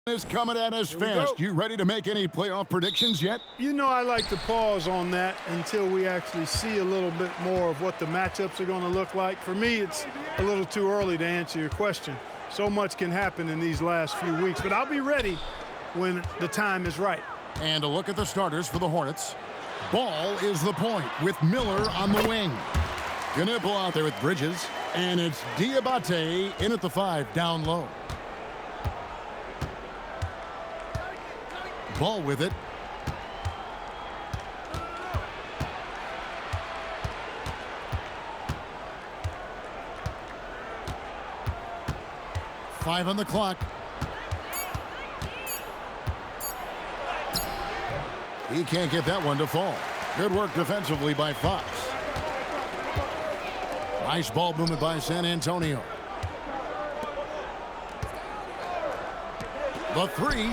Is coming at us fast. You ready to make any playoff predictions yet? You know, I like to pause on that until we actually see a little bit more of what the matchups are going to look like. For me, it's a little too early to answer your question. So much can happen in these last few weeks, but I'll be ready when the time is right. And a look at the starters for the Hornets. Ball is the point with Miller on the wing. Knipple out there with Bridges. And it's Diabate in at the 5 down low. Ball with it. Five on the clock. He can't get that one to fall. Good work defensively by Fox. Nice ball movement by San Antonio. The 3.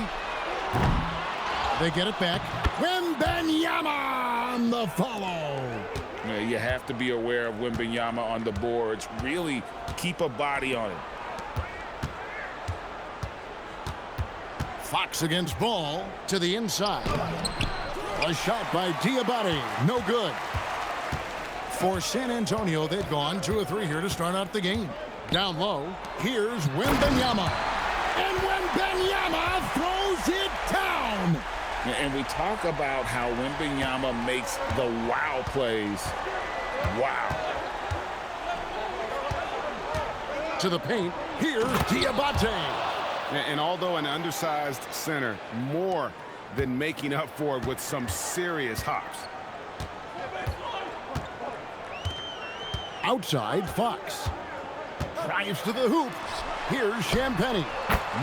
They get it back. Wembanyama on the follow. Yeah, you have to be aware of Wembanyama on the boards. Really keep a body on it. Fox against Ball to the inside. A shot by Diabate. No good. For San Antonio, they've gone 2 of 3 here to start out the game. Down low, here's Wembanyama. And Wembanyama throws it down. And we talk about how Wembanyama makes the wow plays. Wow. To the paint, here's Diabate. And although an undersized center, more than making up for it with some serious hops. Outside, Fox. Drives to the hoop. Here's Champagnie.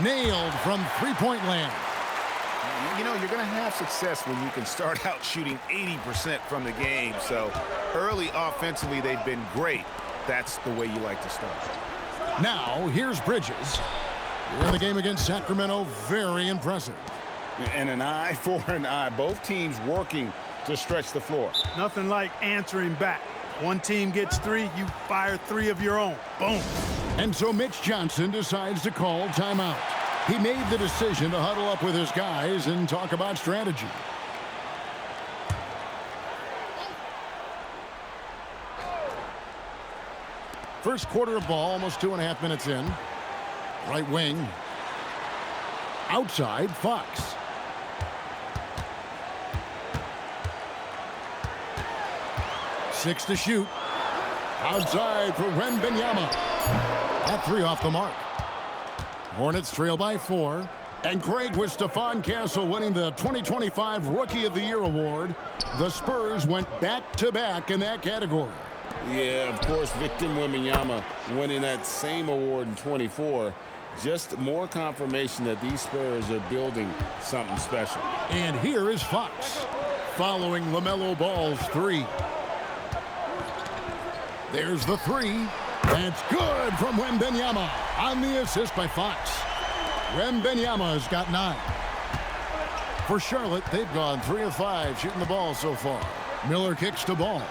Nailed from three-point land. You know, you're going to have success when you can start out shooting 80% from the game. So early offensively, they've been great. That's the way you like to start. Now, here's Bridges. Here in the game against Sacramento, very impressive. And an eye for an eye. Both teams working to stretch the floor. Nothing like answering back. One team gets 3, you fire 3 of your own. Boom. And so Mitch Johnson decides to call timeout. He made the decision to huddle up with his guys and talk about strategy. First quarter of ball, almost 2.5 minutes in. Right wing. Outside, Fox. Six to shoot. Outside for Wembanyama. That 3 off the mark. Hornets trail by 4. And Craig, with Stephon Castle winning the 2025 Rookie of the Year award, the Spurs went back-to-back in that category. Yeah, of course, Victor Wembanyama winning that same award in 24. Just more confirmation that these Spurs are building something special. And here is Fox following Lamelo Ball's 3. There's the 3. That's good from Wembanyama on the assist by Fox. Wembanyama has got 9. For Charlotte, they've gone 3 of 5 shooting the ball so far. Miller kicks to Ball.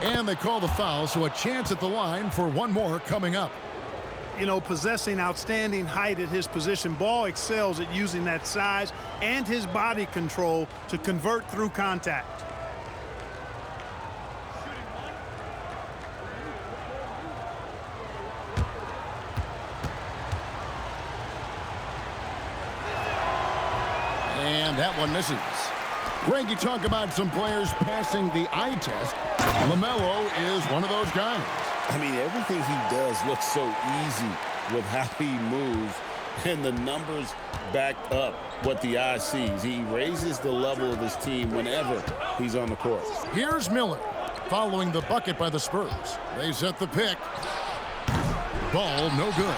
And they call the foul, so a chance at the line for one more coming up. You know, possessing outstanding height at his position, Ball excels at using that size and his body control to convert through contact. And that one misses. Greg, you talk about some players passing the eye test. Lamelo is one of those guys. I mean, everything he does looks so easy with how he moves, and the numbers back up what the eye sees. He raises the level of his team whenever he's on the court. Here's Miller following the bucket by the Spurs. They set the pick. Ball no good.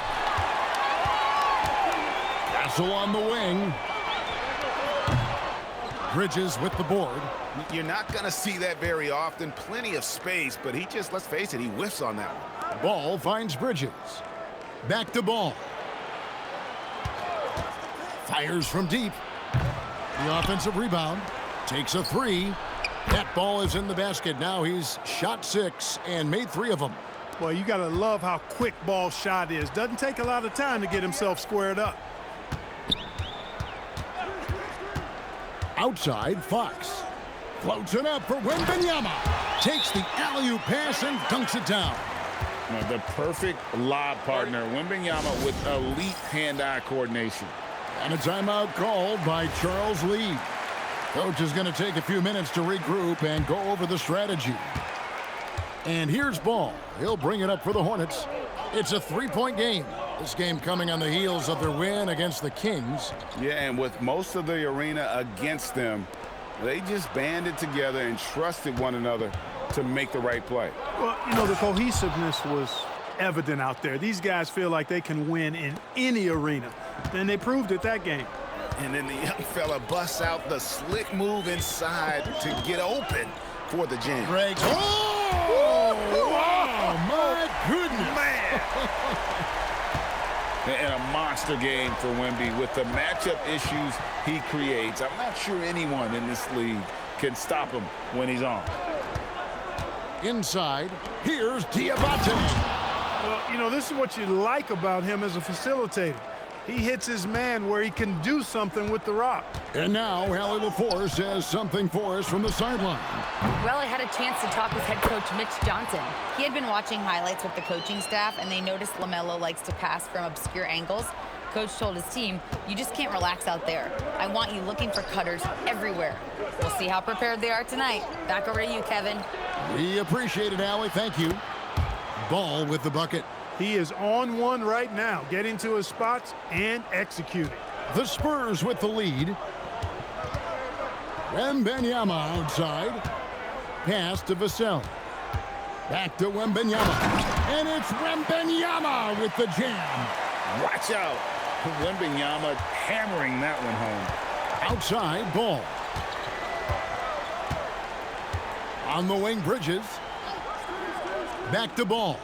Castle on the wing. Bridges with the board. You're not going to see that very often. Plenty of space, but he just, let's face it, he whiffs on that one. Ball finds Bridges. Back to Ball. Fires from deep. The offensive rebound. Takes a 3. That ball is in the basket. Now he's shot 6 and made 3 of them. Well, you got to love how quick Ball's shot is. Doesn't take a lot of time to get himself squared up. Outside, Fox. Floats it up for Wembanyama. Takes the alley-oop pass and dunks it down. The perfect lob partner. Wembanyama with elite hand-eye coordination. And a timeout called by Charles Lee. Coach is going to take a few minutes to regroup and go over the strategy. And here's Ball. He'll bring it up for the Hornets. It's a 3-point game. This game coming on the heels of their win against the Kings. Yeah, and with most of the arena against them, they just banded together and trusted one another to make the right play. Well, you know, the cohesiveness was evident out there. These guys feel like they can win in any arena, and they proved it that game. And then the young fella busts out the slick move inside to get open for the jam. Greg. Oh, wow, my goodness. Man. And a monster game for Wemby with the matchup issues he creates. I'm not sure anyone in this league can stop him when he's on. Inside, here's Diabate. Well, you know, this is what you like about him as a facilitator. He hits his man where he can do something with the rock. And now, Allie LaForce has something for us from the sideline. Well, I had a chance to talk with head coach Mitch Johnson. He had been watching highlights with the coaching staff, and they noticed Lamelo likes to pass from obscure angles. Coach told his team, you just can't relax out there. I want you looking for cutters everywhere. We'll see how prepared they are tonight. Back over to you, Kevin. We appreciate it, Allie. Thank you. Ball with the bucket. He is on one right now, getting to his spots and executing. The Spurs with the lead. Wembanyama outside. Pass to Vassell. Back to Wembanyama. And it's Wembanyama with the jam. Watch out. Wembanyama hammering that one home. Outside, Ball. On the wing, Bridges. Back to Ball.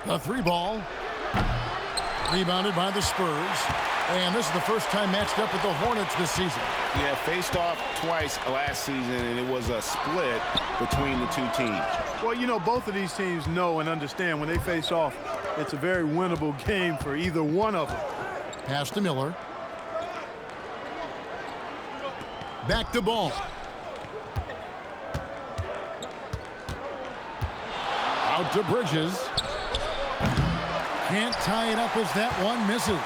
The 3 ball. Rebounded by the Spurs. And this is the first time matched up with the Hornets this season. Yeah, faced off twice last season, and it was a split between the two teams. Well, you know, both of these teams know and understand when they face off, it's a very winnable game for either one of them. Pass to Miller. Back to Ball. Out to Bridges. Can't tie it up as that one misses.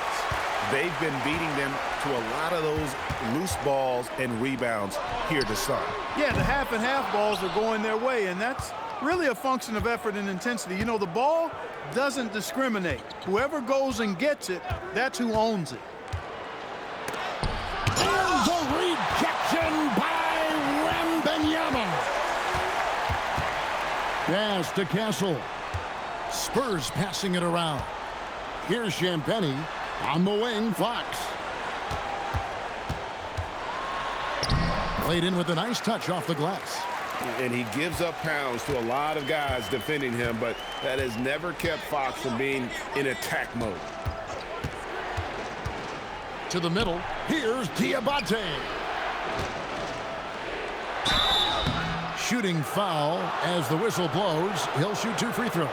They've been beating them to a lot of those loose balls and rebounds here to start. Yeah, the half and half balls are going their way, and that's really a function of effort and intensity. You know, the ball doesn't discriminate. Whoever goes and gets it, that's who owns it. There's a rejection by Wembanyama. Pass to Castle. Spurs passing it around. Here's Champagnie. On the wing, Fox. Played in with a nice touch off the glass. And he gives up pounds to a lot of guys defending him, but that has never kept Fox from being in attack mode. To the middle, here's Diabate. Shooting foul as the whistle blows. He'll shoot 2 free throws.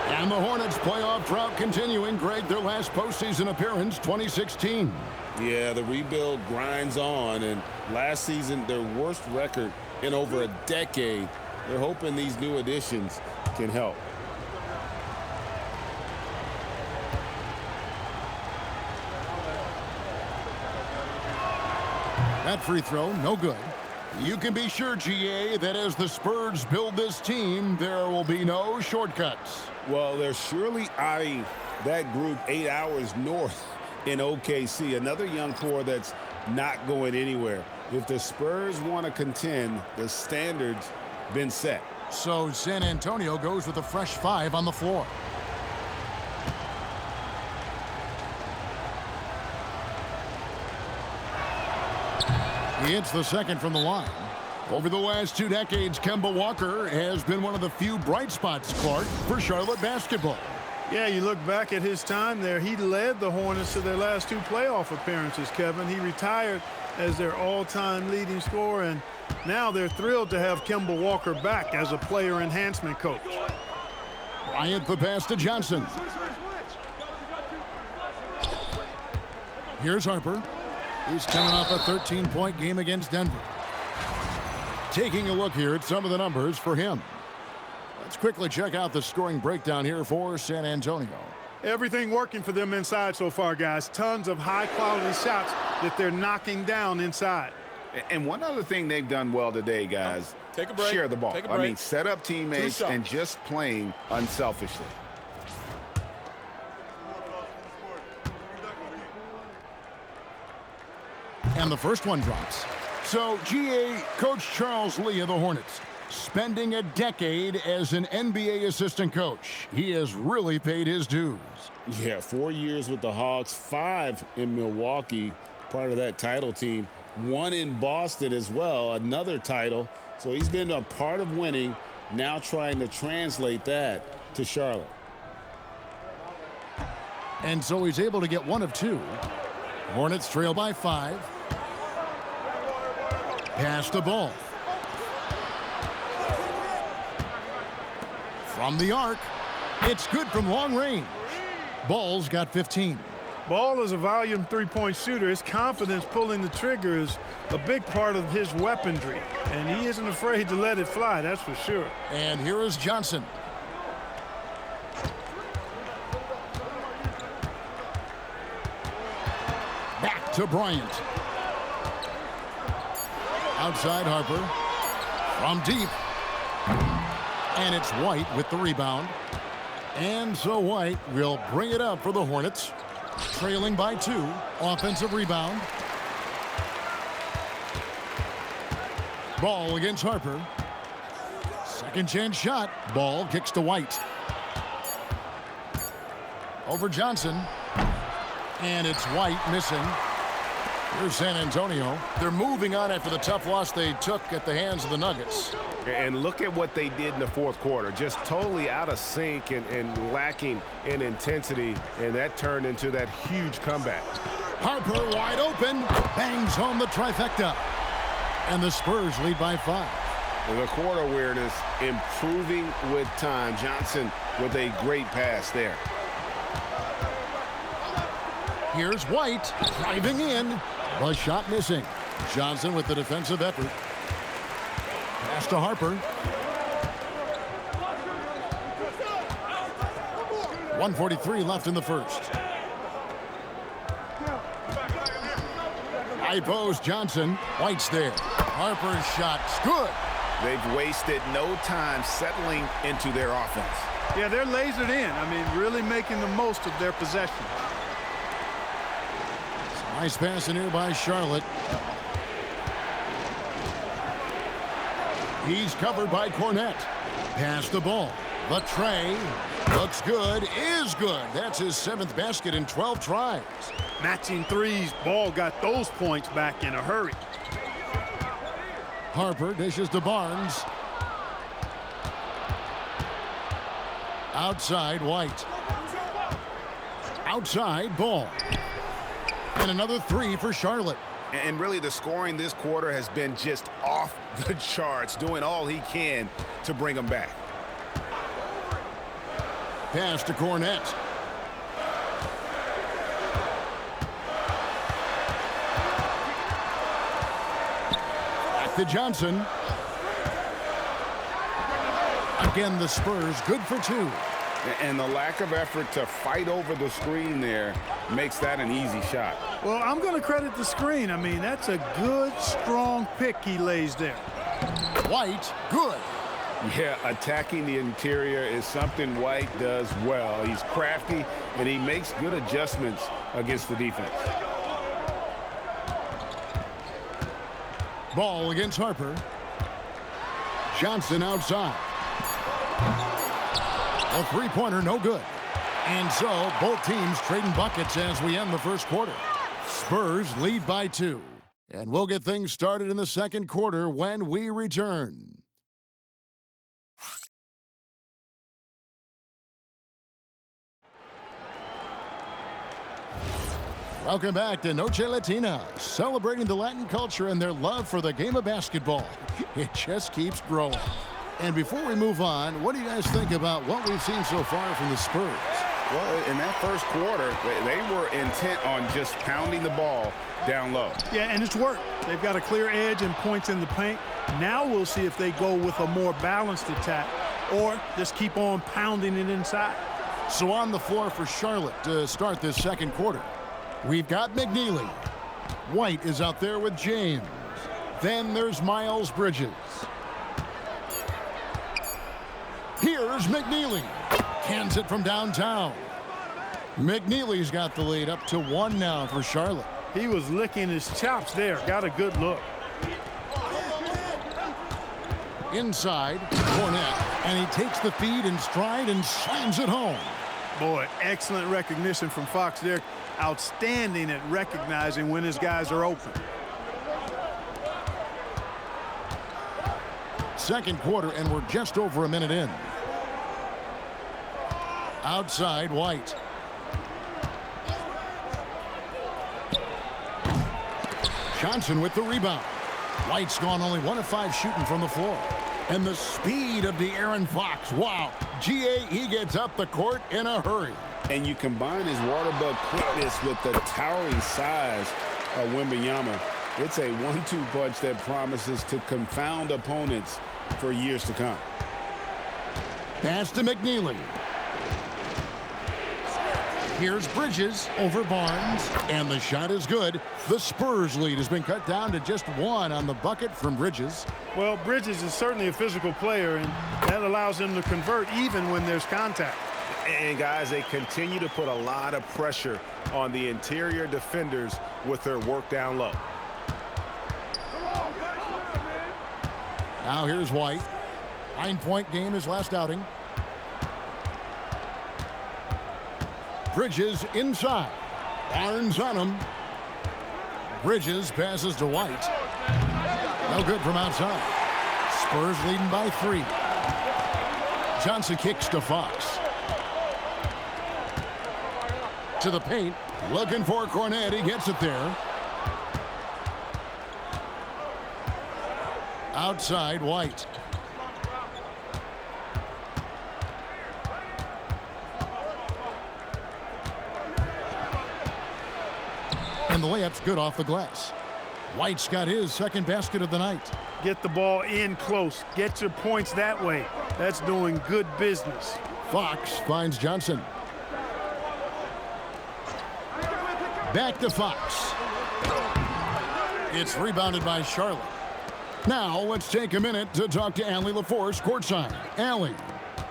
And the Hornets playoff drought continuing. Greg, their last postseason appearance, 2016. Yeah, the rebuild grinds on, and last season, their worst record in over a decade. They're hoping these new additions can help. That free throw, no good. You can be sure, GA, that as the Spurs build this team, there will be no shortcuts. Well, they're surely eyeing that group 8 hours north in OKC. Another young core that's not going anywhere. If the Spurs want to contend, the standard's been set. So San Antonio goes with a fresh 5 on the floor. He hits the second from the line. Over the last 2 decades, Kemba Walker has been one of the few bright spots, Clark, for Charlotte basketball. Yeah, you look back at his time there, he led the Hornets to their last 2 playoff appearances, Kevin. He retired as their all-time leading scorer, and now they're thrilled to have Kemba Walker back as a player enhancement coach. Bryant the pass to Johnson. Here's Harper. He's coming off a 13-point game against Denver. Taking a look here at some of the numbers for him. Let's quickly check out the scoring breakdown here for San Antonio. Everything working for them inside so far, guys. Tons of high-quality shots that they're knocking down inside. And one other thing they've done well today, guys, take a break. Share the ball. Take a break. I mean, set up teammates and just playing unselfishly. And the first one drops. So, GA, Coach Charles Lee of the Hornets, spending a decade as an NBA assistant coach. He has really paid his dues. Yeah, 4 years with the Hawks, 5 in Milwaukee, part of that title team. 1 in Boston as well, another title. So he's been a part of winning, now trying to translate that to Charlotte. And so he's able to get 1 of 2. Hornets trail by 5. Pass the ball. From the arc, it's good from long range. Ball's got 15. Ball is a volume 3-point shooter. His confidence pulling the trigger is a big part of his weaponry, and he isn't afraid to let it fly, that's for sure. And here is Johnson. Back to Bryant. Outside Harper. From deep. And it's White with the rebound. And so White will bring it up for the Hornets. Trailing by 2. Offensive rebound. Ball against Harper. Second chance shot. Ball kicks to White. Over Johnson. And it's White missing. Here's San Antonio. They're moving on after the tough loss they took at the hands of the Nuggets. And look at what they did in the fourth quarter. Just totally out of sync and lacking in intensity. And that turned into that huge comeback. Harper wide open. Bangs home the trifecta. And the Spurs lead by 5. The court awareness improving with time. Johnson with a great pass there. Here's White driving in. The shot missing. Johnson with the defensive effort. Pass to Harper. 1:43 left in the first. High post Johnson. White's there. Harper's shot's good. They've wasted no time settling into their offense. Yeah, they're lasered in. I mean, really making the most of their possession. Nice pass in here by Charlotte. He's covered by Cornette. Pass the ball. The tray. Looks good. Is good. That's his 7th basket in 12 tries. Matching threes. Ball got those points back in a hurry. Harper dishes to Barnes. Outside White. Outside Ball. And another 3 for Charlotte. And really the scoring this quarter has been just off the charts, doing all he can to bring them back. Pass to Cornette. Back to Johnson. Again, the Spurs good for 2. And the lack of effort to fight over the screen there makes that an easy shot. Well, I'm going to credit the screen. I mean, that's a good, strong pick he lays there. White, good. Yeah, attacking the interior is something White does well. He's crafty, and he makes good adjustments against the defense. Ball against Harper. Johnson outside. A 3-pointer, no good. And so both teams trading buckets as we end the first quarter. Spurs lead by 2. And we'll get things started in the second quarter when we return. Welcome back to Noche Latina, celebrating the Latin culture and their love for the game of basketball. It just keeps growing. And before we move on, what do you guys think about what we've seen so far from the Spurs? Well, in that first quarter, they were intent on just pounding the ball down low. Yeah, and it's worked. They've got a clear edge and points in the paint. Now we'll see if they go with a more balanced attack or just keep on pounding it inside. So on the floor for Charlotte to start this second quarter, we've got McNeely. White is out there with James. Then there's Miles Bridges. Here's McNeely. Cans it from downtown. McNeely's got the lead up to 1 now for Charlotte. He was licking his chops there. Got a good look. Inside, Hornet, and he takes the feed in stride and slams it home. Boy, excellent recognition from Fox there. Outstanding at recognizing when his guys are open. Second quarter, and we're just over a minute in. Outside, White. Johnson with the rebound. White's gone only 1 of 5 shooting from the floor. And the speed of De'Aaron Fox. Wow. He gets up the court in a hurry. And you combine his water bug quickness with the towering size of Wembanyama. It's a 1-2 punch that promises to confound opponents for years to come. Pass to McNeely. Here's Bridges over Barnes, and the shot is good. The Spurs lead has been cut down to just 1 on the bucket from Bridges. Well, Bridges is certainly a physical player, and that allows him to convert even when there's contact. And, guys, they continue to put a lot of pressure on the interior defenders with their work down low. Now here's White. 9-point game his last outing. Bridges inside. Barnes on him. Bridges passes to White. No good from outside. Spurs leading by 3. Johnson kicks to Fox. To the paint. Looking for Cornet. He gets it there. Outside, White. And the layup's good off the glass. White's got his second basket of the night. Get the ball in close. Get your points that way. That's doing good business. Fox finds Johnson. Back to Fox. It's rebounded by Charlotte. Now let's take a minute to talk to Allie LaForce courtside. Allie.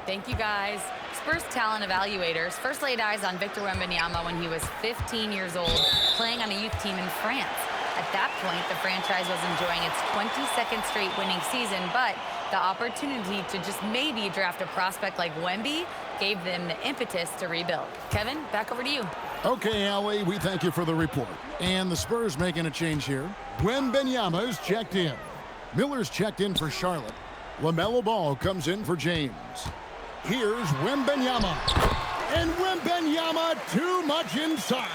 Thank you, guys. Spurs talent evaluators first laid eyes on Victor Wembanyama when he was 15 years old, playing on a youth team in France. At that point, the franchise was enjoying its 22nd straight winning season, but the opportunity to just maybe draft a prospect like Wemby gave them the impetus to rebuild. Kevin, back over to you. Okay, Allie, we thank you for the report. And the Spurs making a change here. Wembanyama's checked in. Miller's checked in for Charlotte. Lamelo Ball comes in for James. Here's Wembanyama. And Wembanyama too much inside.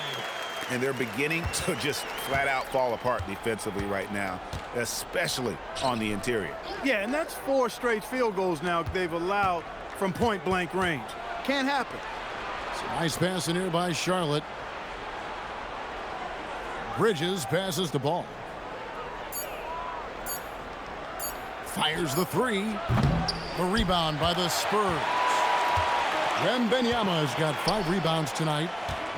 And they're beginning to just flat out fall apart defensively right now, especially on the interior. Yeah, and that's 4 straight field goals now they've allowed from point-blank range. Can't happen. So nice pass in here by Charlotte. Bridges passes the ball. Fires the 3. The rebound by the Spurs. Wembanyama's got 5 rebounds tonight.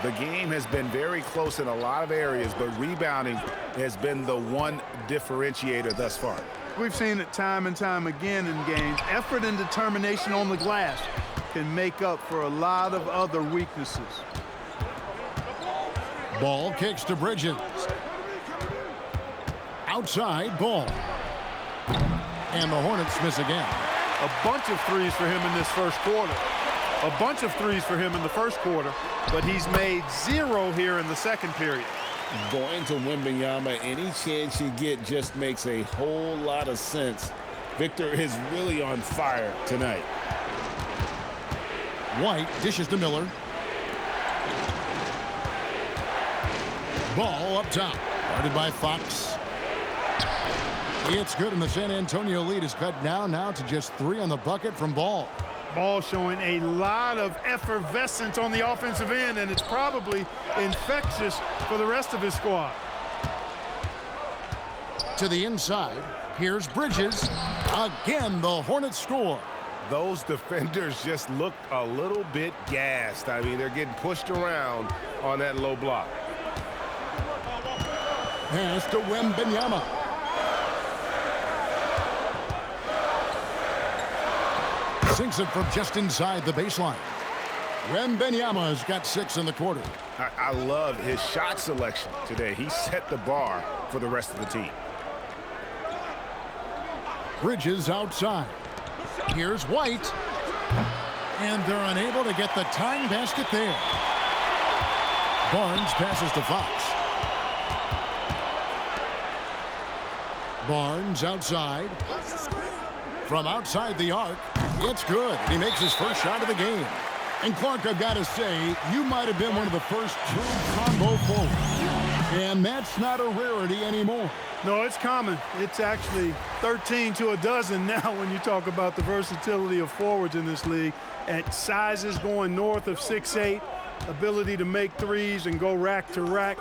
The game has been very close in a lot of areas, but rebounding has been the one differentiator thus far. We've seen it time and time again in games. Effort and determination on the glass can make up for a lot of other weaknesses. Ball kicks to Bridges. Outside, Ball. And the Hornets miss again. A bunch of threes for him in this first quarter. A bunch of threes for him in the first quarter, but he's made 0 here in the second period. Going to Wembanyama, any chance you get just makes a whole lot of sense. Victor is really on fire tonight. White dishes to Miller. Ball up top. Guarded by Fox. It's good, and the San Antonio lead is cut down now to just 3 on the bucket from Ball. Ball showing a lot of effervescence on the offensive end, and it's probably infectious for the rest of his squad. To the inside, here's Bridges. Again, the Hornets score. Those defenders just look a little bit gassed. I mean, they're getting pushed around on that low block. Pass to Wembanyama. Sinks it from just inside the baseline. Wembanyama has got 6 in the quarter. I love his shot selection today. He set the bar for the rest of the team. Bridges outside. Here's White. And they're unable to get the tying basket there. Barnes passes to Fox. Barnes outside. From outside the arc, it's good. He makes his first shot of the game. And Clark, I've got to say, you might have been one of the first true combo forwards. And that's not a rarity anymore. No, it's common. It's actually 13 to a dozen now when you talk about the versatility of forwards in this league. At sizes going north of 6'8", ability to make threes and go rack to rack.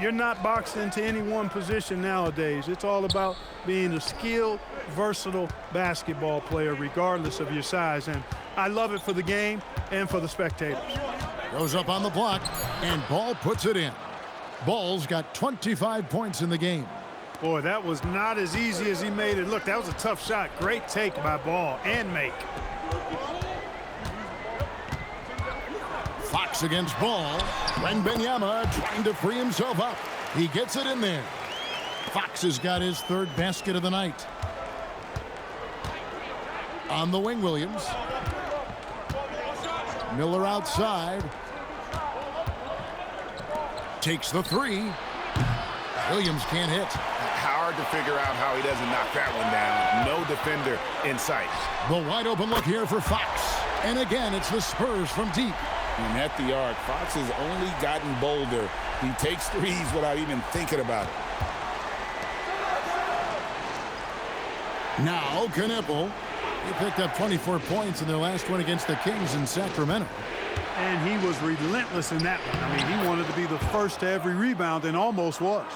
You're not boxed into any one position nowadays. It's all about being a skilled, versatile basketball player regardless of your size. And I love it for the game and for the spectators. Goes up on the block, and Ball puts it in. Ball's got 25 points in the game. Boy, that was not as easy as he made it look. That was a tough shot. Great take by Ball and make. Fox against Ball. Wembanyama trying to free himself up. He gets it in there. Fox has got his 3rd basket of the night. On the wing, Williams. Miller outside. Takes the 3. Williams can't hit. Hard to figure out how he doesn't knock that one down. No defender in sight. The wide open look here for Fox. And again, it's the Spurs from deep. And at the arc, Fox has only gotten bolder. He takes threes without even thinking about it. Now, Knippel. He picked up 24 points in their last one against the Kings in Sacramento. And he was relentless in that one. I mean, he wanted to be the first to every rebound and almost was.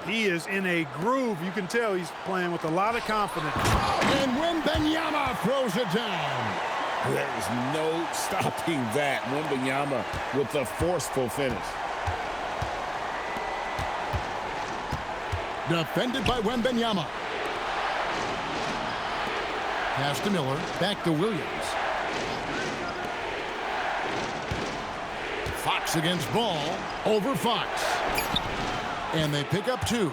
He is in a groove. You can tell he's playing with a lot of confidence. And Wembanyama throws it down. There is no stopping that. Wembanyama with a forceful finish. Defended by Wembanyama. Pass to Miller. Back to Williams. Fox against Ball. Over Fox. And they pick up 2.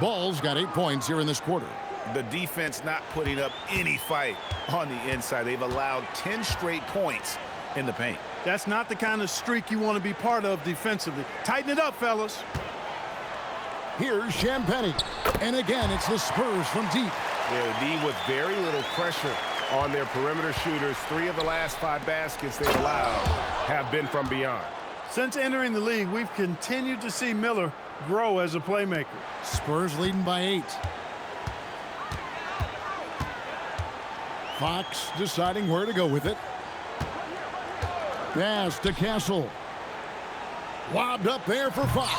Ball's got 8 points here in this quarter. The defense not putting up any fight on the inside. They've allowed 10 straight points in the paint. That's not the kind of streak you want to be part of defensively. Tighten it up, fellas. Here's Champagnie. And again, it's the Spurs from deep. Yeah, the D with very little pressure on their perimeter shooters. 3 of the last 5 baskets they've allowed have been from beyond. Since entering the league, we've continued to see Miller grow as a playmaker. Spurs leading by 8. Fox deciding where to go with it. Pass to Castle. Lobbed up there for Fox.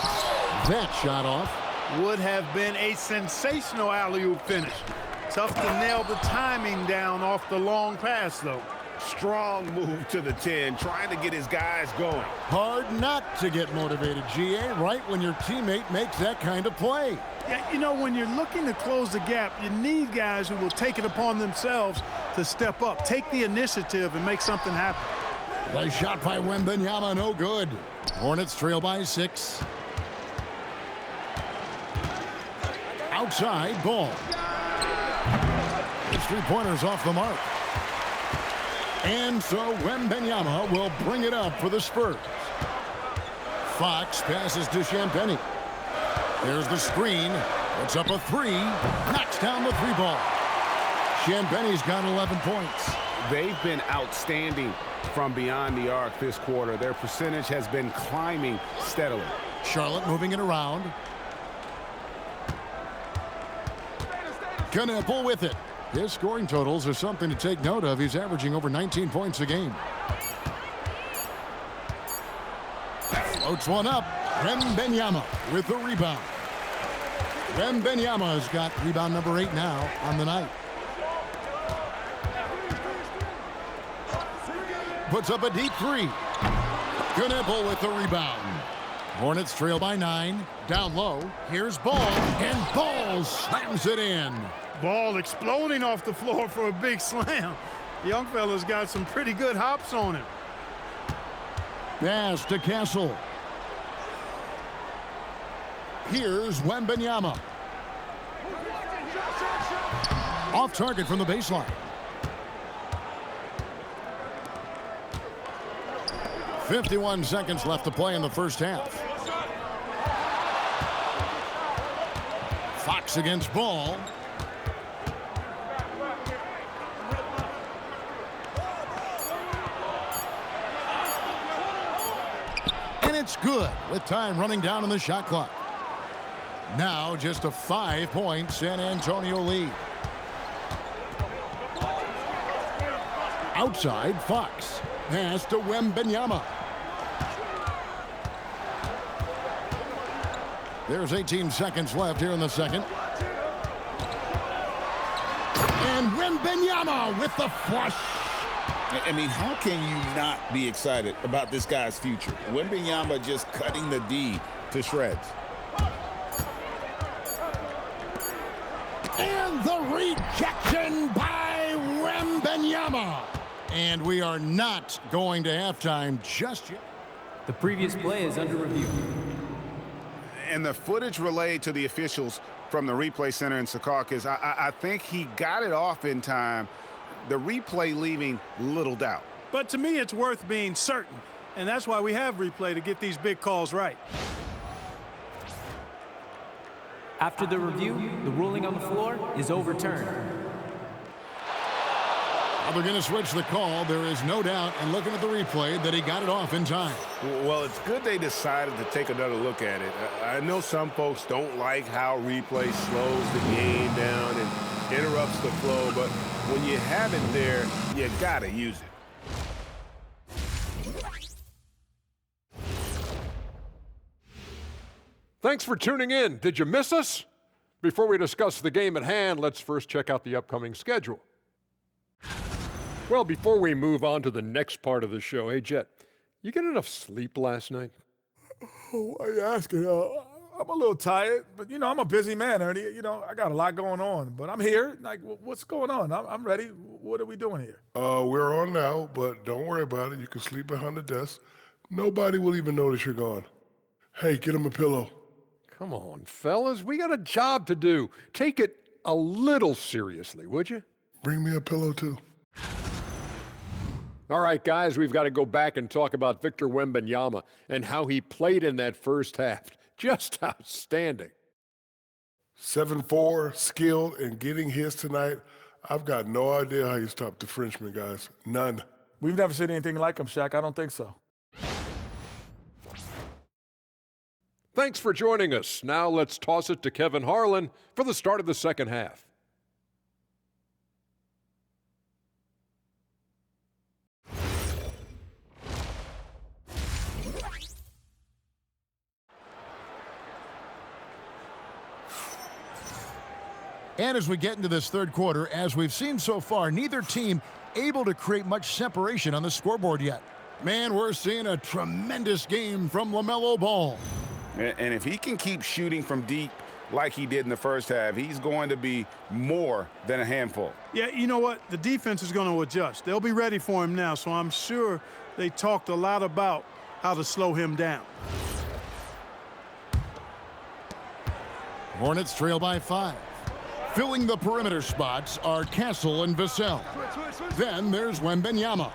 That shot off. Would have been a sensational alley-oop finish. Tough to nail the timing down off the long pass, though. Strong move to the 10, trying to get his guys going. Hard not to get motivated, GA, right when your teammate makes that kind of play. Yeah, you know, when you're looking to close the gap, you need guys who will take it upon themselves to step up, take the initiative, and make something happen. The shot by Wembanyama, no good. Hornets trail by 6. Outside, Ball. His 3-pointers off the mark. And so Wembanyama will bring it up for the Spurs. Fox passes to Champagnie. There's the screen. Puts up a 3. Knocks down the 3-ball. Champagnie's got 11 points. They've been outstanding from beyond the arc this quarter. Their percentage has been climbing steadily. Charlotte moving it around. Knipple with it. His scoring totals are something to take note of. He's averaging over 19 points a game. Floats one up. Wembanyama with the rebound. Wembanyama has got rebound number 8 now on the night. Puts up a deep 3. Knipple with the rebound. Hornets trail by 9. Down low. Here's Ball. And Ball slams it in. Ball exploding off the floor for a big slam. Young fella's got some pretty good hops on him. Pass to Castle. Here's Wembanyama. Off target from the baseline. 51 seconds left to play in the first half. Fox against Ball. And it's good with time running down on the shot clock. Now just a 5-point San Antonio lead. Outside, Fox. Pass to Wembanyama. There's 18 seconds left here in the second. And Wembanyama with the flush. I mean, how can you not be excited about this guy's future? Wembanyama just cutting the D to shreds. And the rejection by Wembanyama. And we are not going to halftime just yet. The previous play is under review. And the footage relayed to the officials from the replay center in Secaucus, I think he got it off in time. The replay leaving little doubt. But to me, it's worth being certain. And that's why we have replay, to get these big calls right. After the review, the ruling on the floor is overturned. Well, they're going to switch the call. There is no doubt, and looking at the replay, that he got it off in time. Well, it's good they decided to take another look at it. I know some folks don't like how replay slows the game down and interrupts the flow, but when you have it there, you got to use it. Thanks for tuning in. Did you miss us? Before we discuss the game at hand, let's first check out the upcoming schedule. Well, before we move on to the next part of the show, hey, Jet, you get enough sleep last night? Oh, why are you asking? I'm a little tired, but, you know, I'm a busy man, Ernie. You know, I got a lot going on, but I'm here. Like, what's going on? I'm ready. What are we doing here? We're on now, but don't worry about it. You can sleep behind the desk. Nobody will even notice you're gone. Hey, get him a pillow. Come on, fellas. We got a job to do. Take it a little seriously, would you? Bring me a pillow, too. All right, guys, we've got to go back and talk about Victor Wembanyama and how he played in that first half. Just outstanding. 7'4", skilled, and getting his tonight. I've got no idea how you stop the Frenchman, guys. None. We've never seen anything like him, Shaq. I don't think so. Thanks for joining us. Now let's toss it to Kevin Harlan for the start of the second half. And as we get into this third quarter, as we've seen so far, neither team able to create much separation on the scoreboard yet. Man, we're seeing a tremendous game from Lamelo Ball. And if he can keep shooting from deep like he did in the first half, he's going to be more than a handful. Yeah, you know what? The defense is going to adjust. They'll be ready for him now, so I'm sure they talked a lot about how to slow him down. Hornets trail by 5. Filling the perimeter spots are Castle and Vassell. Then there's Wembanyama.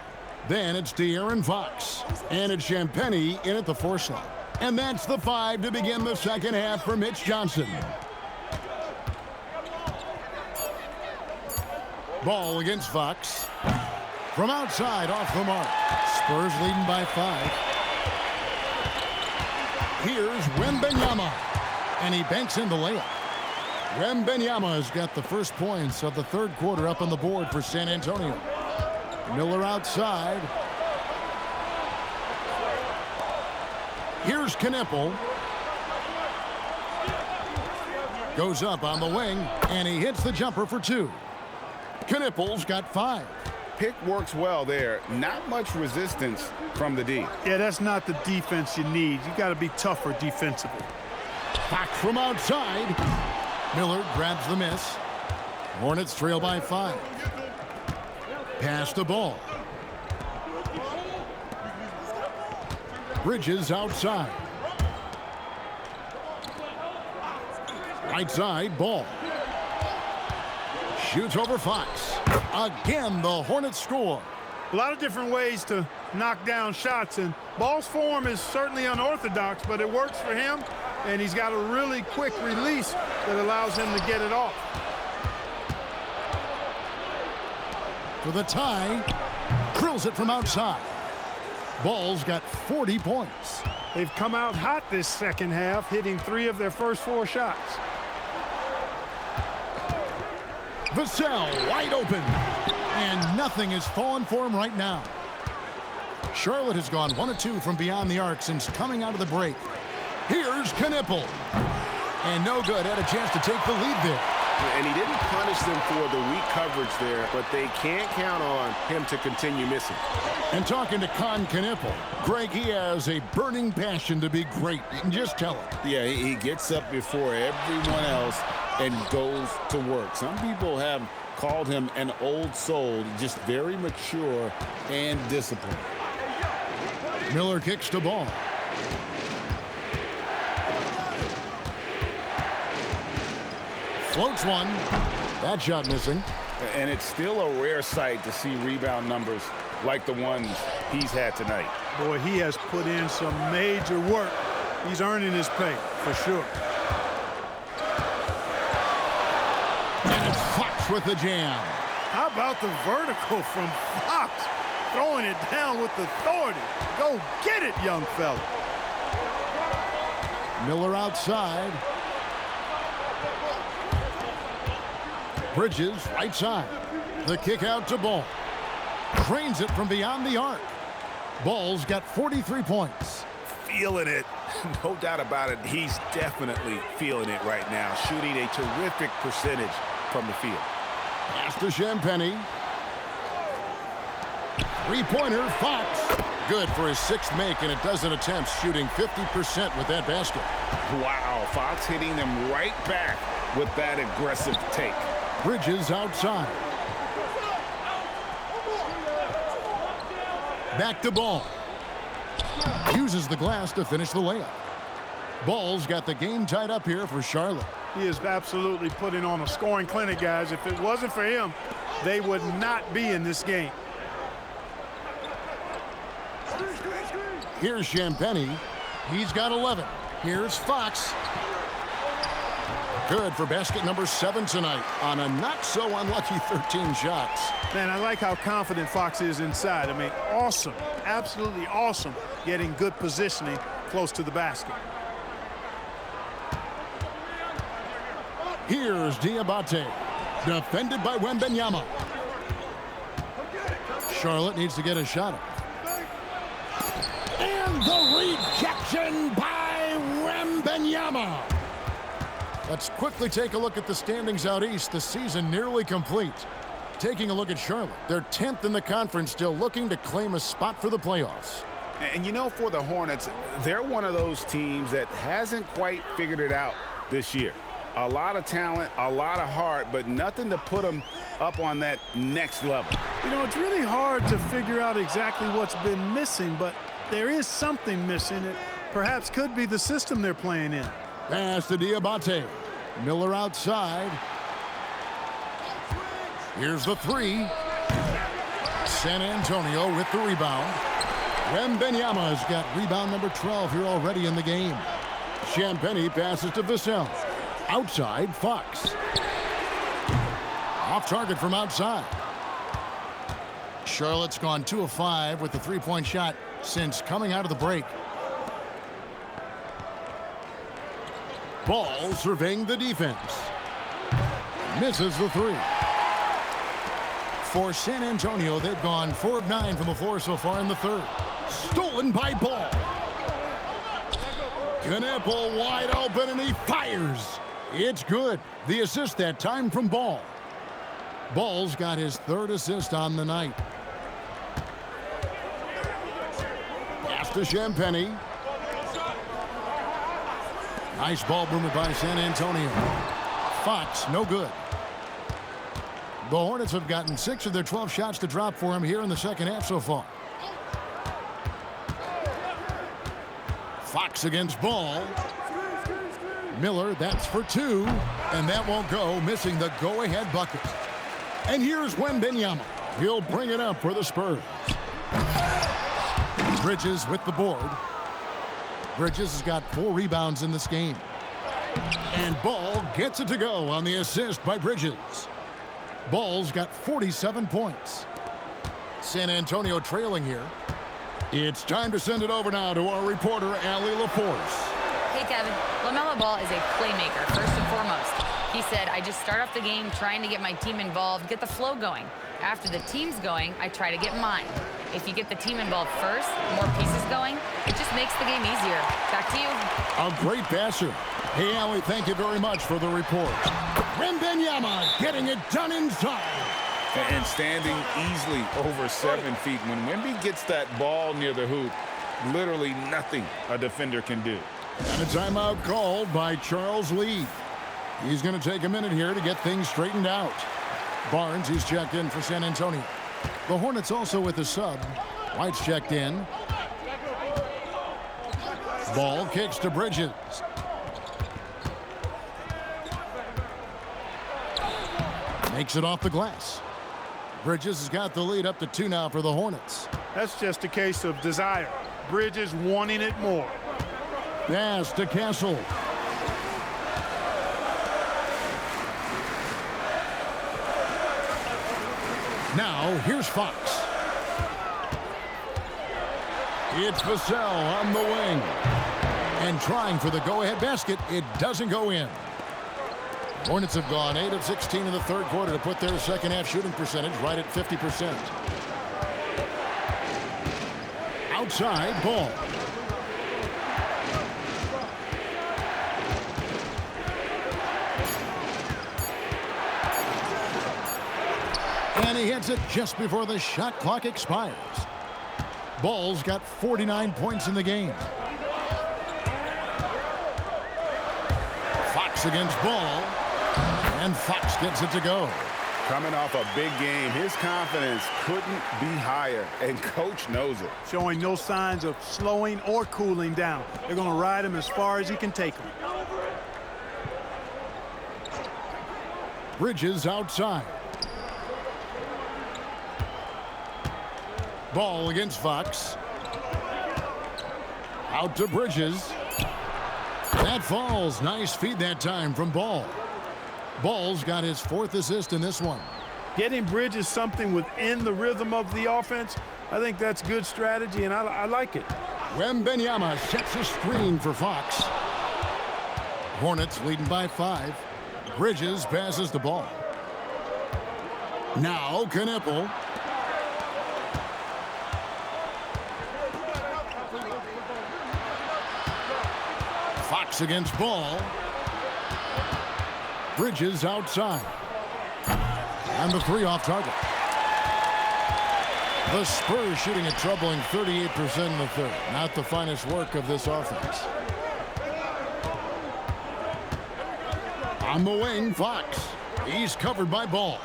Then it's De'Aaron Fox. And it's Champagnie in at the 4 slot. And that's the 5 to begin the second half for Mitch Johnson. Ball against Fox. From outside, off the mark. Spurs leading by 5. Here's Wembanyama, and he banks in the layup. Wembanyama has got the first points of the third quarter up on the board for San Antonio. Miller outside. Here's Knipple. Goes up on the wing, and he hits the jumper for 2. Knipple's got 5. Pick works well there. Not much resistance from the D. Yeah, that's not the defense you need. You got to be tougher defensively. Back from outside. Miller grabs the miss. Hornets trail by 5. Pass the ball. Bridges outside. Right side, Ball. Shoots over Fox. Again, the Hornets score. A lot of different ways to knock down shots, and Ball's form is certainly unorthodox, but it works for him, and he's got a really quick release that allows him to get it off. For the tie, drills it from outside. Ball's got 40 points. They've come out hot this second half, hitting 3 of their first 4 shots. Vassell wide open, and nothing has fallen for him right now. Charlotte has gone 1 of 2 from beyond the arc since coming out of the break. Here's Knipple, and no good. Had a chance to take the lead there. And he didn't punish them for the weak coverage there, but they can't count on him to continue missing. And talking to Con Knipple, Greg, he has a burning passion to be great. You can just tell it. Yeah, he gets up before everyone else and goes to work. Some people have called him an old soul, just very mature and disciplined. Miller kicks the ball. Floats one. That shot missing. And it's still a rare sight to see rebound numbers like the ones he's had tonight. Boy, he has put in some major work. He's earning his pay, for sure. And it's Fox with the jam. How about the vertical from Fox? Throwing it down with authority. Go get it, young fella. Miller outside. Bridges right side. The kick out to Ball. Trains it from beyond the arc. Ball's got 43 points. Feeling it. No doubt about it. He's definitely feeling it right now. Shooting a terrific percentage from the field. Pass to Champagnie. Three-pointer, Fox. Good for his 6th make and a dozen attempts, shooting 50% with that basket. Wow, Fox hitting them right back with that aggressive take. Bridges outside. Back to Ball. Uses the glass to finish the layup. Ball's got the game tied up here for Charlotte. He is absolutely putting on a scoring clinic, guys. If it wasn't for him, they would not be in this game. Here's Champagnie. He's got 11. Here's Fox. Good for basket number 7 tonight on a not-so-unlucky 13 shots. Man, I like how confident Fox is inside. I mean, awesome, absolutely awesome, getting good positioning close to the basket. Here's Diabate, defended by Wembanyama. Charlotte needs to get a shot up. And the rejection by Wembanyama. Let's quickly take a look at the standings out east. The season nearly complete. Taking a look at Charlotte. They're 10th in the conference, still looking to claim a spot for the playoffs. And you know, for the Hornets, they're one of those teams that hasn't quite figured it out this year. A lot of talent, a lot of heart, but nothing to put them up on that next level. You know, it's really hard to figure out exactly what's been missing, but there is something missing. It perhaps could be the system they're playing in. Pass to Diabate. Miller outside. Here's the 3. San Antonio with the rebound. Wembanyama has got rebound number 12 here already in the game. Champagnie passes to Vassell. Outside, Fox. Off target from outside. Charlotte's gone 2 of 5 with the 3-point shot since coming out of the break. Ball surveying the defense. Misses the three. For San Antonio, they've gone 4 of 9 from the floor so far in the third. Stolen by Ball. Knipple wide open, and he fires. It's good. The assist that time from Ball. Ball's got his 3rd assist on the night. Pass to Champagnie. Nice ball movement by San Antonio. Fox, no good. The Hornets have gotten 6 of their 12 shots to drop for him here in the second half so far. Fox against Ball. Miller, that's for 2, and that won't go, missing the go-ahead bucket. And here's Wembanyama. He'll bring it up for the Spurs. Bridges with the board. Bridges has got 4 rebounds in this game. And Ball gets it to go on the assist by Bridges. Ball's got 47 points. San Antonio trailing here. It's time to send it over now to our reporter, Allie LaForce. Hey, Kevin. Lamelo Ball is a playmaker, first and foremost. He said, I just start off the game trying to get my team involved, get the flow going. After the team's going, I try to get mine. If you get the team involved first, more pieces going, it just makes the game easier. Back to you. A great passer. Hey, Allie, thank you very much for the report. Wembanyama getting it done inside. And standing easily over 7 feet. When Wemby gets that ball near the hoop, literally nothing a defender can do. And a timeout called by Charles Lee. He's going to take a minute here to get things straightened out. Barnes, he's checked in for San Antonio. The Hornets also with a sub. White's checked in. Ball kicks to Bridges. Makes it off the glass. Bridges has got the lead up to 2 now for the Hornets. That's just a case of desire. Bridges wanting it more. Pass to Castle. Now, here's Fox. It's Vassell on the wing. And trying for the go-ahead basket. It doesn't go in. Hornets have gone 8 of 16 in the third quarter to put their second half shooting percentage right at 50%. Outside, Ball. And he hits it just before the shot clock expires. Ball's got 49 points in the game. Fox against Ball. And Fox gets it to go. Coming off a big game, his confidence couldn't be higher, and coach knows it. Showing no signs of slowing or cooling down. They're going to ride him as far as you can take him. Bridges outside. Ball against Fox. Out to Bridges. That falls. Nice feed that time from Ball. Ball's got his 4th assist in this one. Getting Bridges something within the rhythm of the offense, I think that's good strategy, and I like it. Wembanyama sets a screen for Fox. Hornets leading by 5. Bridges passes the ball. Now Knipple. Fox against Ball. Bridges outside. And the 3 off target. The Spurs shooting a troubling 38% in the third. Not the finest work of this offense. On the wing, Fox. He's covered by Ball.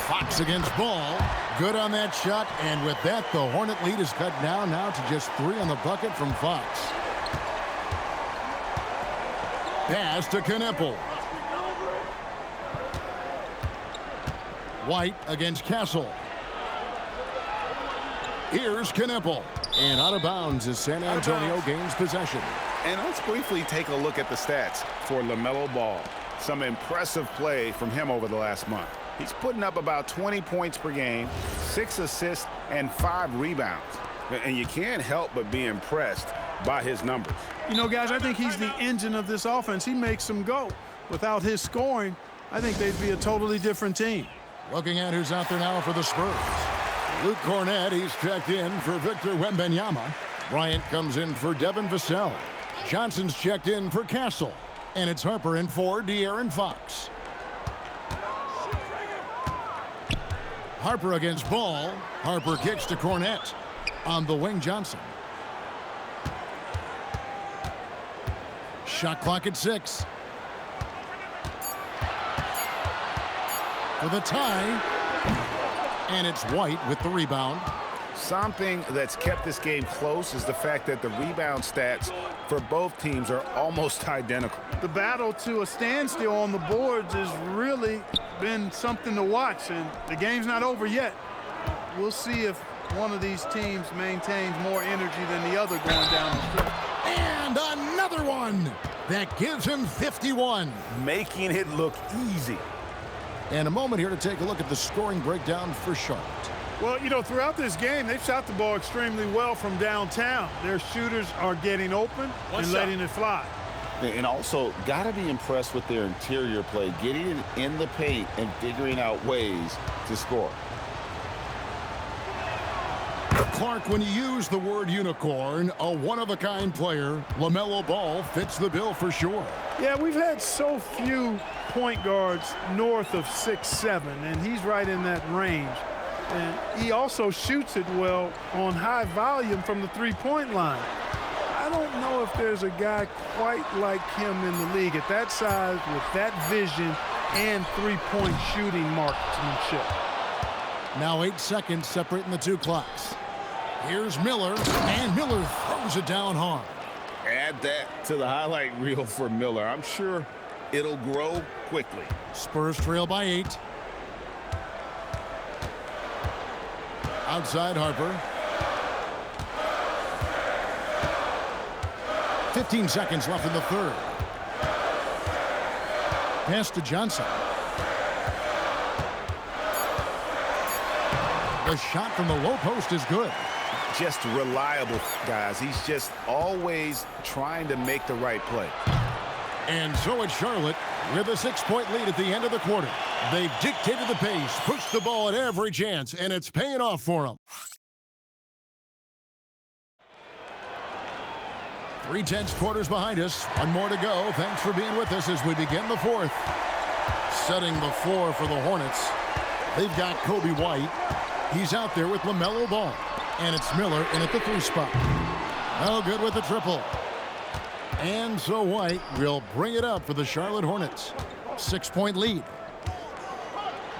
Fox against Ball. Good on that shot. And with that, the Hornet lead is cut down now to just 3 on the bucket from Fox. Pass to Knipple. White against Castle. Here's Knipple. And out of bounds as San Antonio gains possession. And let's briefly take a look at the stats for Lamelo Ball. Some impressive play from him over the last month. He's putting up about 20 points per game, 6 assists, and 5 rebounds. And you can't help but be impressed by his numbers. You know, guys, I think he's the engine of this offense. He makes them go. Without his scoring, I think they'd be a totally different team. Looking at who's out there now for the Spurs. Luke Cornett, he's checked in for Victor Wembanyama. Bryant comes in for Devin Vassell. Johnson's checked in for Castle. And it's Harper in for De'Aaron Fox. Harper against Ball. Harper kicks to Cornett. On the wing, Johnson. Shot clock at 6. For the tie. And it's White with the rebound. Something that's kept this game close is the fact that the rebound stats for both teams are almost identical. The battle to a standstill on the boards has really been something to watch, and the game's not over yet. We'll see if one of these teams maintains more energy than the other going down the stretch. And another one that gives him 51. Making it look easy. And a moment here to take a look at the scoring breakdown for Charlotte. Well, you know, throughout this game, they've shot the ball extremely well from downtown. Their shooters are getting open and letting it fly. And also, got to be impressed with their interior play, getting it in the paint and figuring out ways to score. Clark, when you use the word unicorn, a one-of-a-kind player, Lamelo Ball fits the bill for sure. Yeah, we've had so few point guards north of 6'7", and he's right in that range. And he also shoots it well on high volume from the three-point line. I don't know if there's a guy quite like him in the league at that size with that vision and three-point shooting marksmanship. Now 8 seconds separating the two clocks. Here's Miller, and Miller throws it down hard. Add that to the highlight reel for Miller. I'm sure it'll grow quickly. Spurs trail by 8. Outside Harper. 15 seconds left in the third. Pass to Johnson. The shot from the low post is good. Just reliable, guys. He's just always trying to make the right play. And so it's Charlotte with a 6-point lead at the end of the quarter. They've dictated the pace, pushed the ball at every chance, and it's paying off for them. 3/10 quarters behind us. One more to go. Thanks for being with us as we begin the fourth. Setting the floor for the Hornets. They've got Kobe White. He's out there with Lamelo Ball. And it's Miller in at the 3 spot. No good with the triple. And so White will bring it up for the Charlotte Hornets. 6-point lead.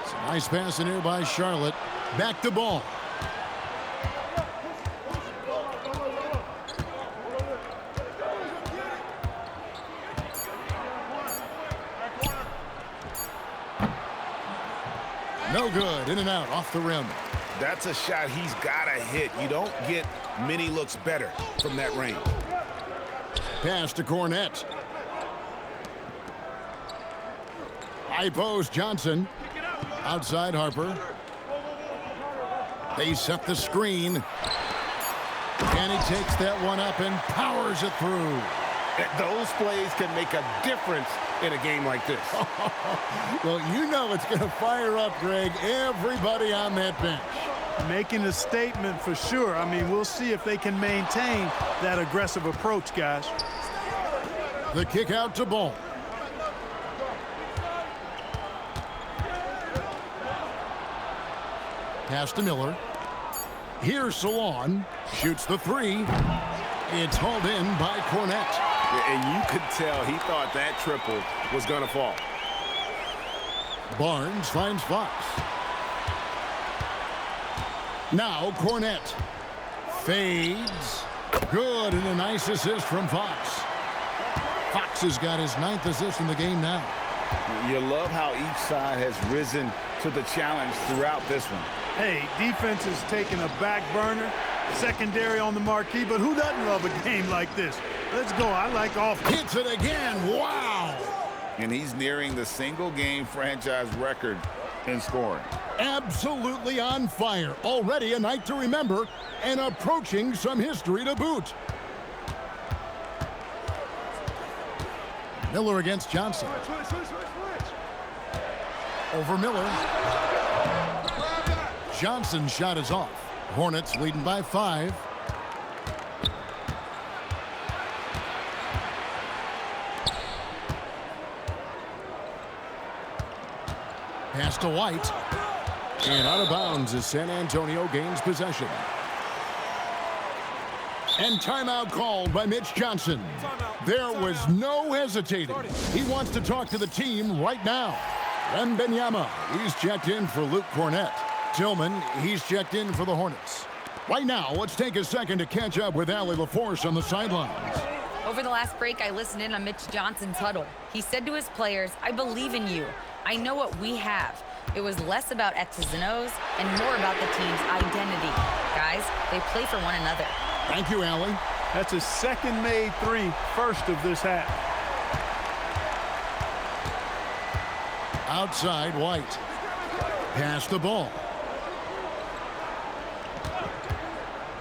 It's a nice pass in here by Charlotte. Back to Ball. No good. In and out off the rim. That's a shot he's got to hit. You don't get many looks better from that range. Pass to Cornett. High post Johnson. Outside Harper. They set the screen. And he takes that one up and powers it through. Those plays can make a difference in a game like this. Well, you know it's going to fire up, Greg, everybody on that bench. Making a statement for sure. I mean, we'll see if they can maintain that aggressive approach, guys. The kick out to Ball. Pass to Miller. Here's Salon. Shoots the 3. It's hauled in by Cornett. And you could tell he thought that triple was going to fall. Barnes finds Fox. Now Cornett. Fades. Good, and a nice assist from Fox. Fox has got his 9th assist in the game now. You love how each side has risen to the challenge throughout this one. Hey, defense is taking a back burner, secondary on the marquee, but who doesn't love a game like this? Let's go. I like offense. Hits it again. Wow. And he's nearing the single-game franchise record in scoring. Absolutely on fire. Already a night to remember and approaching some history to boot. Miller against Johnson. Over Miller. Johnson's shot is off. Hornets leading by 5. Pass to White. And out of bounds as San Antonio gains possession. And timeout called by Mitch Johnson. There was no hesitating. He wants to talk to the team right now. Wembanyama, he's checked in for Luke Cornett. Tillman, he's checked in for the Hornets. Right now, let's take a second to catch up with Allie LaForce on the sidelines. Over the last break, I listened in on Mitch Johnson's huddle. He said to his players, "I believe in you. I know what we have." It was less about X's and O's and more about the team's identity. Guys, they play for one another. Thank you, Allie. That's a second-made 3, first of this half. Outside, White. Pass the ball.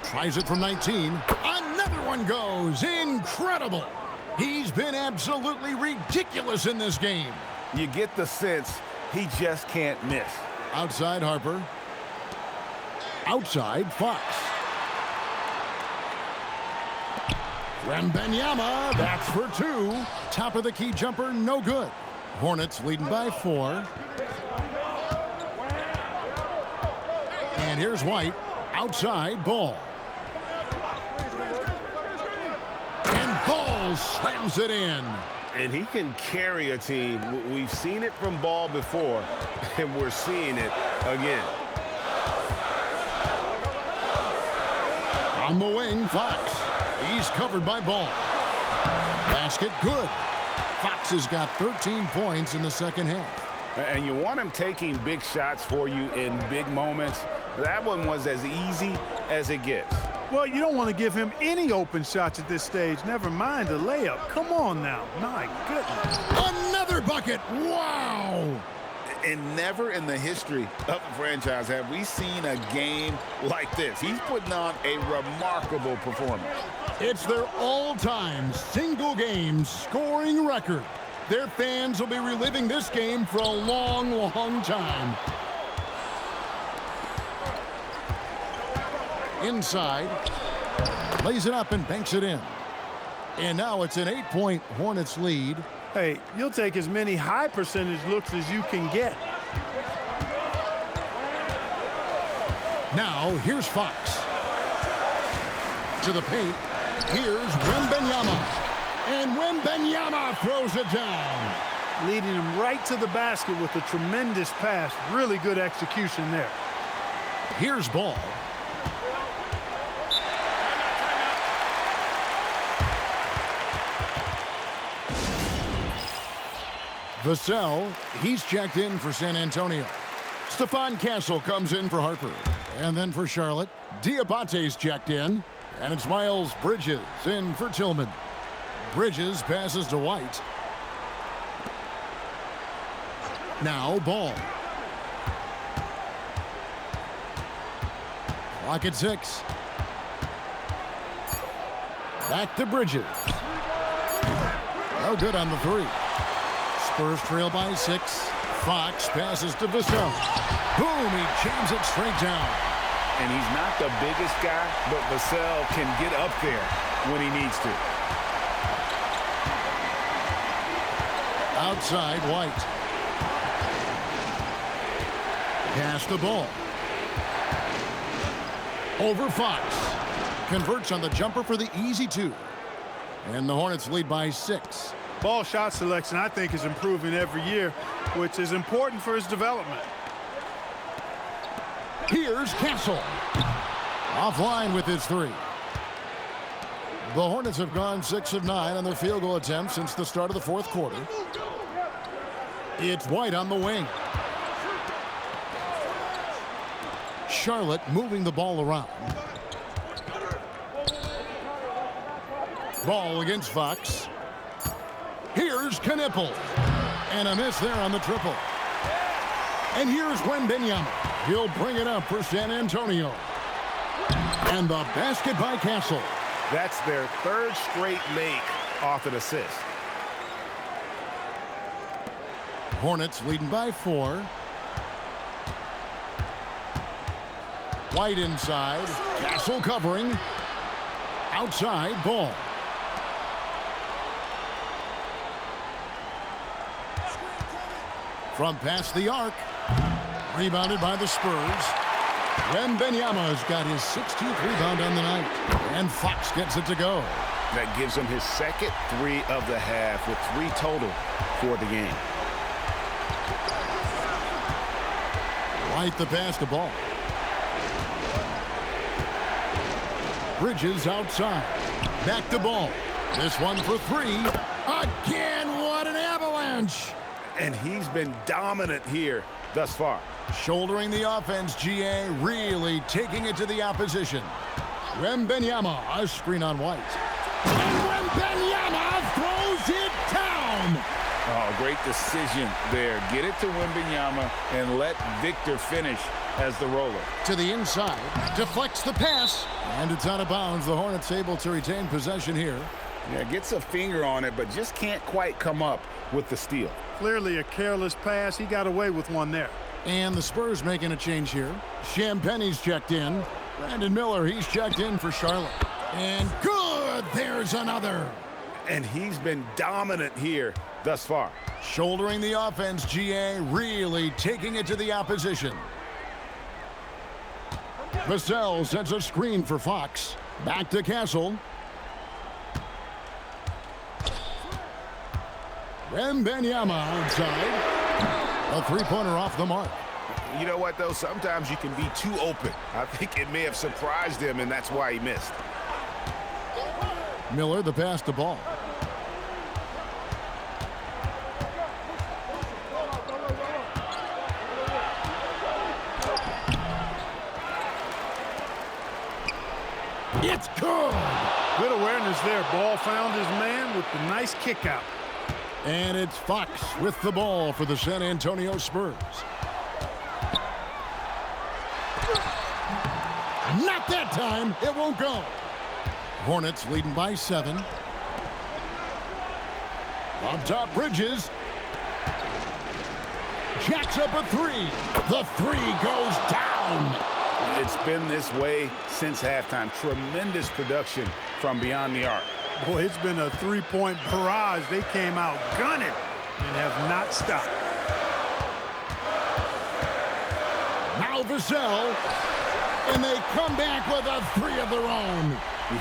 Tries it from 19. Another one goes. Incredible. He's been absolutely ridiculous in this game. You get the sense he just can't miss. Outside, Harper. Outside, Fox. Wembanyama, that's for 2. Top of the key jumper, no good. Hornets leading by 4. And here's White. Outside, Ball. And Ball slams it in. And he can carry a team. We've seen it from Ball before, and we're seeing it again. On the wing, Fox. He's covered by Ball. Basket good. Fox has got 13 points in the second half. And you want him taking big shots for you in big moments. That one was as easy as it gets. Well, you don't want to give him any open shots at this stage. Never mind a layup. Come on now. My goodness. Another bucket. Wow. And never in the history of the franchise have we seen a game like this. He's putting on a remarkable performance. It's their all-time single-game scoring record. Their fans will be reliving this game for a long, long time. Inside. Lays it up and banks it in. And now it's an 8-point Hornets lead. Hey, you'll take as many high percentage looks as you can get. Now, here's Fox. To the paint. Here's Wembanyama. And Wembanyama throws it down. Leading him right to the basket with a tremendous pass. Really good execution there. Here's Ball. Vassell, he's checked in for San Antonio. Stephon Castle comes in for Harper. And then for Charlotte, Diabate's checked in. And it's Miles Bridges in for Tillman. Bridges passes to White. Now Ball. Clock at 6. Back to Bridges. No good on the 3. Spurs trail by 6. Fox passes to Vassell. Boom, he jams it straight down. And he's not the biggest guy, but Vassell can get up there when he needs to. Outside, White. Pass the ball. Over Fox. Converts on the jumper for the easy 2. And the Hornets lead by 6. Ball shot selection, I think, is improving every year, which is important for his development. Here's Castle. Offline with his 3. The Hornets have gone 6 of 9 on their field goal attempts since the start of the 4th quarter. It's White on the wing. Charlotte moving the ball around. Ball against Fox. Here's Knipple. And a miss there on the triple. And here's Wembanyama. He'll bring it up for San Antonio. And the basket by Castle. That's their 3rd straight make off an assist. Hornets leading by 4. White inside. Castle covering. Outside, Ball. From past the arc. Rebounded by the Spurs. Wembanyama's got his 16th rebound on the night. And Fox gets it to go. That gives him his second 3 of the half with 3 total for the game. White the pass to Ball. Bridges outside. Back to Ball. This one for 3. Again, what an avalanche! And he's been dominant here thus far. Shouldering the offense, GA really taking it to the opposition. Wembanyama, a screen on White. And Wembanyama throws it down! Oh, great decision there. Get it to Wembanyama and let Victor finish as the roller. To the inside, deflects the pass, and it's out of bounds. The Hornets able to retain possession here. Yeah, gets a finger on it, but just can't quite come up with the steal. Clearly a careless pass. He got away with one there. And the Spurs making a change here. Champagne's checked in. Brandon Miller, he's checked in for Charlotte. And good, there's another. And he's been dominant here thus far. Shouldering the offense, GA really taking it to the opposition. Vassell sets a screen for Fox. Back to Castle. Wembanyama outside. A three-pointer off the mark. You know what, though? Sometimes you can be too open. I think it may have surprised him, and that's why he missed. Miller, the pass to Ball. It's good. Good awareness there. Ball found his man with the nice kick out. And it's Fox with the ball for the San Antonio Spurs. Not that time. It won't go. Hornets leading by 7. On top, Bridges. Jacks up a 3. The 3 goes down. It's been this way since halftime. Tremendous production from beyond the arc. Boy, it's been a three-point barrage. They came out gunning and have not stopped. Now Vassell, and they come back with a 3 of their own.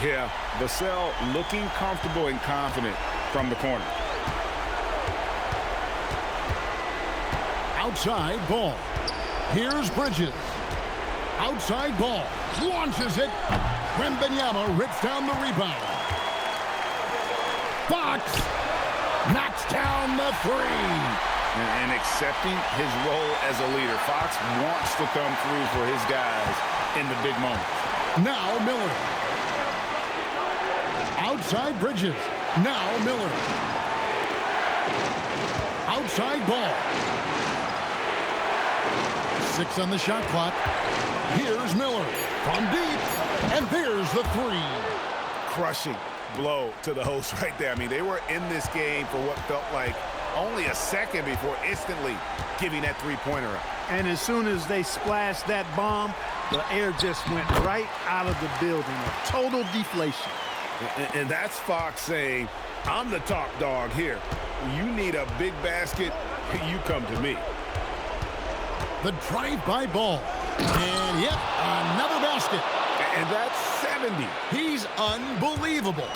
Yeah, Vassell looking comfortable and confident from the corner. Outside Ball. Here's Bridges. Outside Ball. Launches it. Wembanyama rips down the rebound. Fox knocks down the 3. And accepting his role as a leader. Fox wants to come through for his guys in the big moments. Now Miller. Outside Bridges. Now Miller. Outside Ball. 6 on the shot clock. Here's Miller from deep. And there's the 3. Crushing blow to the host right there. I mean, they were in this game for what felt like only a second before instantly giving that three-pointer up. And as soon as they splashed that bomb, the air just went right out of the building. A total deflation. And that's Fox saying, I'm the top dog here. You need a big basket, you come to me. The drive-by Ball. And yep, another basket. And that's 70. He's unbelievable.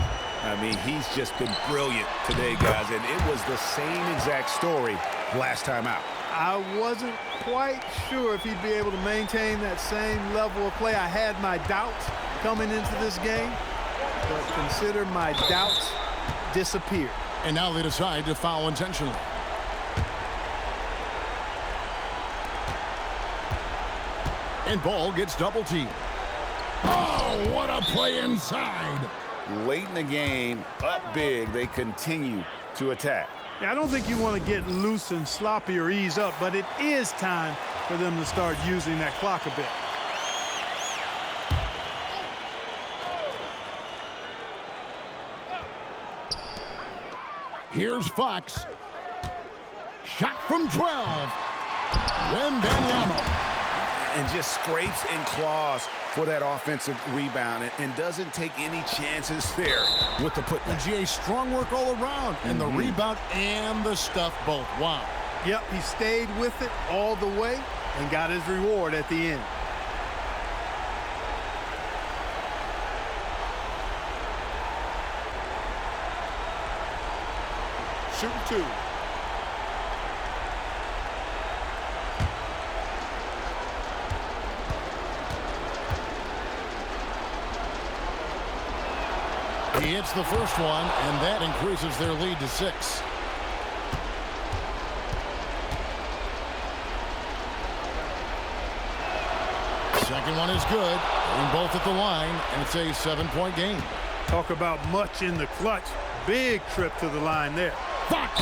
I mean, he's just been brilliant today, guys, and it was the same exact story last time out. I wasn't quite sure if he'd be able to maintain that same level of play. I had my doubts coming into this game, but consider my doubts disappeared. And now they decide to foul intentionally. And Ball gets double teamed. Oh, what a play inside. Late in the game, up big, they continue to attack. Yeah, I don't think you want to get loose and sloppy or ease up, but it is time for them to start using that clock a bit. Here's Fox. Shot from 12. Wembanyama. And just scrapes and claws for that offensive rebound and doesn't take any chances there with the putback. And GA, strong work all around. And the rebound and the stuff both. Wow. Yep, he stayed with it all the way and got his reward at the end. Shooting 2. He hits the first one, and that increases their lead to 6. Second one is good. Getting both at the line, and it's a 7-point game. Talk about much in the clutch. Big trip to the line there. Fox!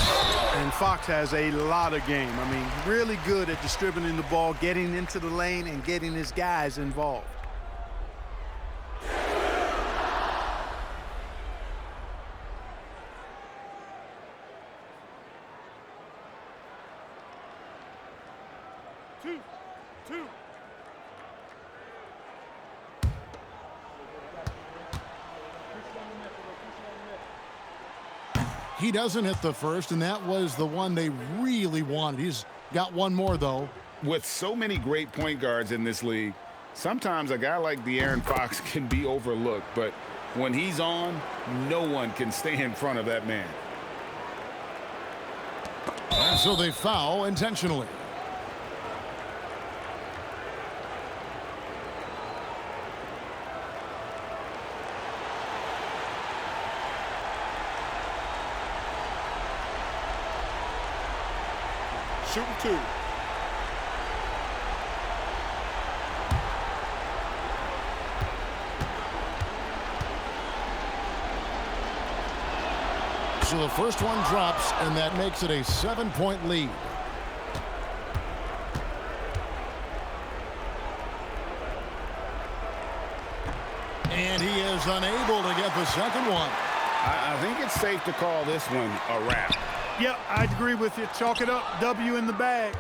And Fox has a lot of game. I mean, really good at distributing the ball, getting into the lane, and getting his guys involved. Two. He doesn't hit the first, and that was the one they really wanted. He's got one more, though. With so many great point guards in this league, sometimes a guy like De'Aaron Fox can be overlooked, but when he's on, no one can stay in front of that man. And so they foul intentionally. Shooting 2. So the first one drops, and that makes it a 7-point lead. And he is unable to get the second one. I think it's safe to call this one a wrap. Yep, I'd agree with you. Chalk it up. W in the bag.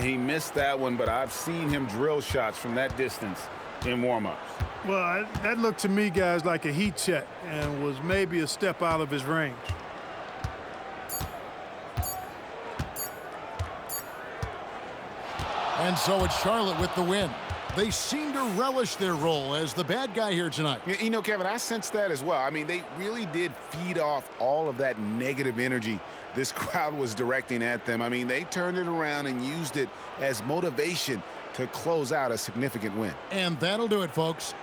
He missed that one, but I've seen him drill shots from that distance in warm-ups. Well, that looked to me, guys, like a heat check and was maybe a step out of his range. And so it's Charlotte with the win. They seem to relish their role as the bad guy here tonight. You know, Kevin, I sensed that as well. I mean, they really did feed off all of that negative energy this crowd was directing at them. I mean, they turned it around and used it as motivation to close out a significant win. And that'll do it, folks.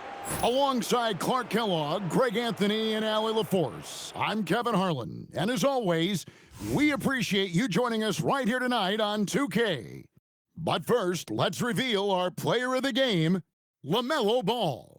Alongside Clark Kellogg, Greg Anthony, and Allie LaForce, I'm Kevin Harlan. And as always, we appreciate you joining us right here tonight on 2K. But first, let's reveal our player of the game, Lamelo Ball.